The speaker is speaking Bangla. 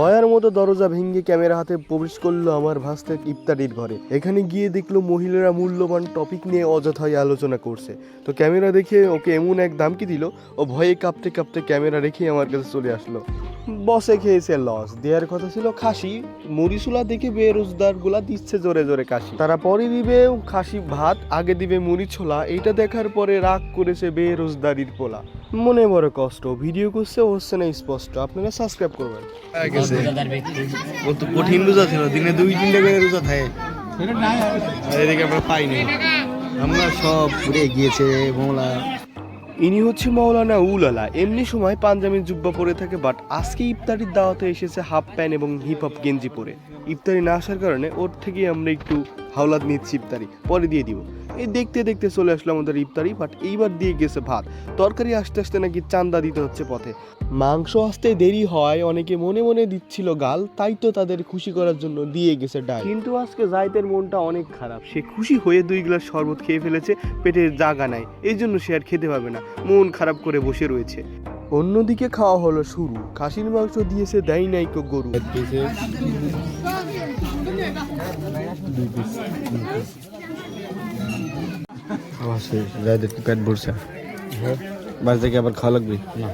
ভয়ার মতো দরজা ভেঙে ক্যামেরা হাতে প্রবেশ করলো আমার ভাস্তের ইফতারির ঘরে। এখানে গিয়ে দেখলো মহিলারা মূল্যবান টপিক নিয়ে অযথাই আলোচনা করছে। তো ক্যামেরা দেখে ওকে এমন এক দামকি দিল, ও ভয়ে কাঁপতে কাঁপতে ক্যামেরা রেখে আমার কাছে চলে আসলো। বসে খেয়েছে লস, দেওয়ার কথা ছিল খাসি, মুড়িসুলা দেখে বেরোজগার গুলা দিচ্ছে জোরে জোরে কাশি। তারা পরে দিবে খাসি ভাত, আগে দিবে মুড়ি ছোলা। এইটা দেখার পরে রাগ করেছে বেরোজগারির পোলা। মনে বড় কষ্ট, ভিডিও করছে হচ্ছে না স্পষ্ট। আপনারা সাবস্ক্রাইব করবেন। ও তো কঠিন রোজা ছিল, দিনে 2-3টা করে রোজা থাকে। এদিকে আমরা পাইনি, আমরা সব ঘুরে গিয়েছে মৌলা। ইনি হচ্ছে মাওলানা উলালা। এমনি সময় পাঞ্জাবি জুব্বা পরে থাকে, বাট আজকে ইফতারির দাওয়াতে এসেছে হাফ প্যান্ট এবং হিপ হপ গেঞ্জি পরে। ইফতারি না আসার কারণে ওর থেকে আমরা একটু হাওলাত নিচ্ছি, ইফতারি পরে দিয়ে দিব। এই দেখতে দেখতে চলে আসলো আমাদের ইফতারি, বাট এইবার দিয়ে গেছে ভাত। তরকারি আসতে আসতে নাকি চান্দা দিতে হচ্ছে পথে। মাংস আসতে দেরি হয়, অনেকে মনে মনে দিচ্ছিল গাল, তাই তো তাদের খুশি করার জন্য দিয়ে গেছে ডাল। কিন্তু আজকে জাহিদের মনটা অনেক খারাপ। সে খুশি হয়ে 2 গ্লাস শরবত খেয়ে ফেলেছে, পেটে জায়গা নাই, এই জন্য সে আর খেতে পারবে না, মন খারাপ করে বসে রয়েছে। অন্যদিকে খাওয়া হলো শুরু। খাসির মাংস দিয়েছে, দেয় নাই কো গরু। পেট ভরছে, বাস থেকে আবার খাওয়া লাগবে না।